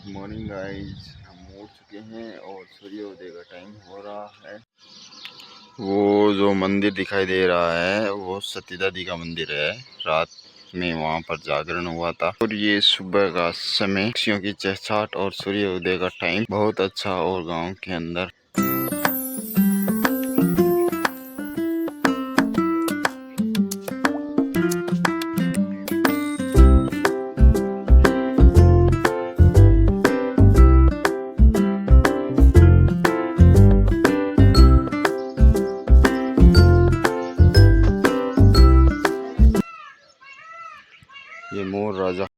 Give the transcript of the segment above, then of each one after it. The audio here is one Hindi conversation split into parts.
मॉर्निंग गाइज, हम उठ चुके हैं और सूर्योदय का टाइम हो रहा है। वो जो मंदिर दिखाई दे रहा है वो सती दादी का मंदिर है। रात में वहाँ पर जागरण हुआ था और ये सुबह का समय, पक्षियों की चहचहाट और सूर्योदय का टाइम बहुत अच्छा। और गांव के अंदर ये मोर राजा। तो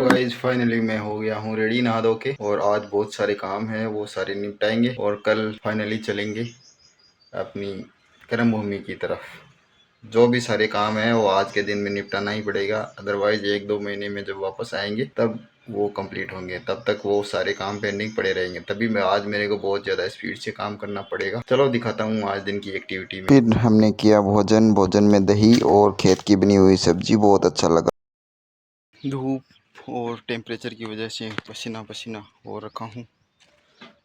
गाइस फाइनली मैं हो गया हूँ रेडी नहा धो के, और आज बहुत सारे काम हैं वो सारे निपटाएंगे और कल फाइनली चलेंगे अपनी कर्म भूमि की तरफ। जो भी सारे काम हैं वो आज के दिन में निपटाना ही पड़ेगा, अदरवाइज 1-2 महीने में जब वापस आएंगे तब वो कंप्लीट होंगे, तब तक वो सारे काम पेंडिंग पड़े रहेंगे। तभी मैं आज मेरे को बहुत ज़्यादा स्पीड से काम करना पड़ेगा। चलो दिखाता हूँ आज दिन की एक्टिविटी में। फिर हमने किया भोजन में दही और खेत की बनी हुई सब्जी, बहुत अच्छा लगा। धूप और टेम्परेचर की वजह से पसीना पसीना हो रखा हूँ,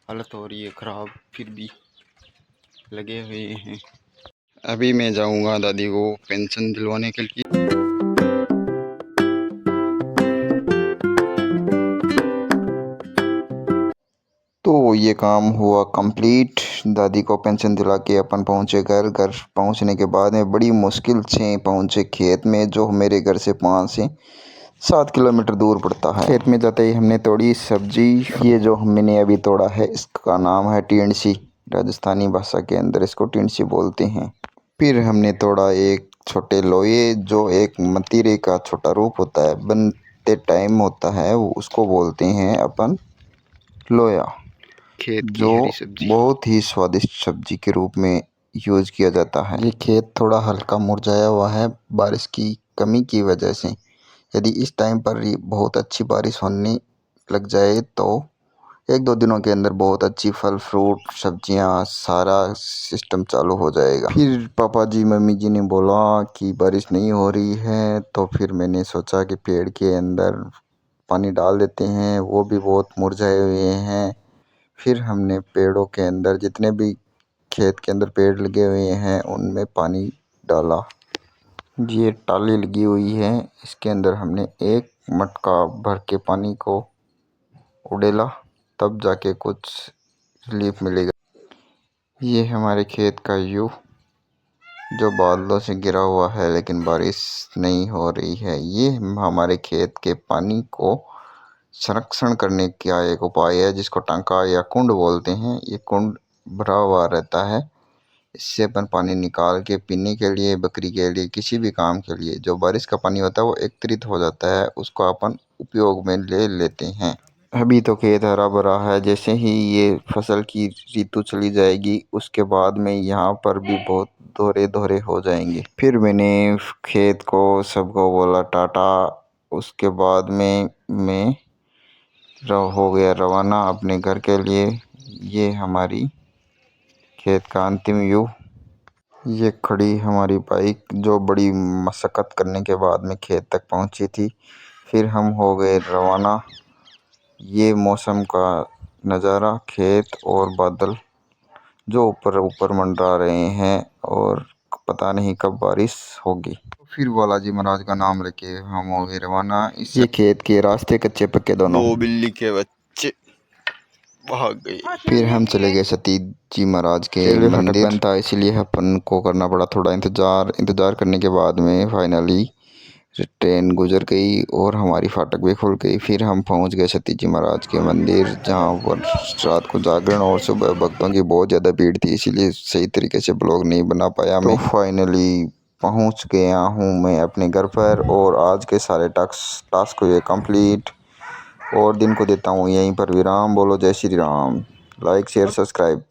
हालत हो रही है ख़राब, फिर भी लगे हुए हैं। अभी मैं जाऊँगा दादी को पेंशन दिलवाने के लिए। तो ये काम हुआ कंप्लीट। दादी को पेंशन दिला के अपन पहुँचे घर। घर पहुँचने के बाद में बड़ी मुश्किल से पहुँचे खेत में, जो मेरे घर से 5 से 7 किलोमीटर दूर पड़ता है। खेत में जाते ही हमने तोड़ी सब्जी। ये जो मैंने अभी तोड़ा है इसका नाम है टिंडसी। राजस्थानी भाषा के अंदर इसको टिंडसी बोलते हैं। फिर हमने तोड़ा एक छोटे लोये, जो एक मतीरे का छोटा रूप होता है, बनते टाइम होता है, उसको बोलते हैं अपन लोया, खेत की जो हरी सब्जी बहुत ही स्वादिष्ट सब्जी के रूप में यूज किया जाता है। ये खेत थोड़ा हल्का मुरझाया हुआ है बारिश की कमी की वजह से। यदि इस टाइम पर बहुत अच्छी बारिश होने लग जाए तो 1-2 दिनों के अंदर बहुत अच्छी फल फ्रूट सब्जियां सारा सिस्टम चालू हो जाएगा। फिर पापा जी मम्मी जी ने बोला कि बारिश नहीं हो रही है, तो फिर मैंने सोचा कि पेड़ के अंदर पानी डाल देते हैं, वो भी बहुत मुरझाए हुए हैं। फिर हमने पेड़ों के अंदर, जितने भी खेत के अंदर पेड़ लगे हुए हैं, उनमें पानी डाला। ये टाली लगी हुई है, इसके अंदर हमने एक मटका भर के पानी को उड़ेला, तब जाके कुछ रिलीफ मिलेगा। ये हमारे खेत का व्यू, जो बादलों से घिरा हुआ है लेकिन बारिश नहीं हो रही है। ये हमारे खेत के पानी को संरक्षण करने का एक उपाय है, जिसको टंका या कुंड बोलते हैं। ये कुंड भरा हुआ रहता है, इससे अपन पानी निकाल के पीने के लिए, बकरी के लिए, किसी भी काम के लिए, जो बारिश का पानी होता है वो एकत्रित हो जाता है, उसको अपन उपयोग में ले लेते हैं। अभी तो खेत हरा भरा है, जैसे ही ये फसल की ऋतु चली जाएगी उसके बाद में यहाँ पर भी बहुत दोहरे दोहरे हो जाएंगे। फिर मैंने खेत को सबको बोला टाटा। उसके बाद में मैं हो गया रवाना अपने घर के लिए। ये हमारी खेत का अंतिम व्यू। ये खड़ी हमारी बाइक, जो बड़ी मशक्क़त करने के बाद में खेत तक पहुंची थी। फिर हम हो गए रवाना। ये मौसम का नज़ारा, खेत और बादल जो ऊपर ऊपर मंडरा रहे हैं, और पता नहीं कब बारिश होगी। फिर बालाजी महाराज का नाम लेके हम हो गए रवाना। ये खेत के रास्ते कच्चे पक्के दोनों। 2 बिल्ली के बच्चे भाग गए। फिर हम चले गए सती जी महाराज के मंदिर। बंद था, इसलिए अपन को करना पड़ा थोड़ा इंतजार करने के बाद में फाइनली ट्रेन गुजर गई और हमारी फाटक भी खुल गई। फिर हम पहुंच गए सती जी महाराज के मंदिर, जहां पर रात को जागरण और सुबह भक्तों की बहुत ज़्यादा भीड़ थी, इसीलिए सही तरीके से ब्लॉग नहीं बना पाया मैं। तो फाइनली पहुंच गया हूं मैं अपने घर पर, और आज के सारे टास्क हुए कंप्लीट, और दिन को देता हूँ यहीं पर विराम। बोलो जय Shri Ram. Like share subscribe.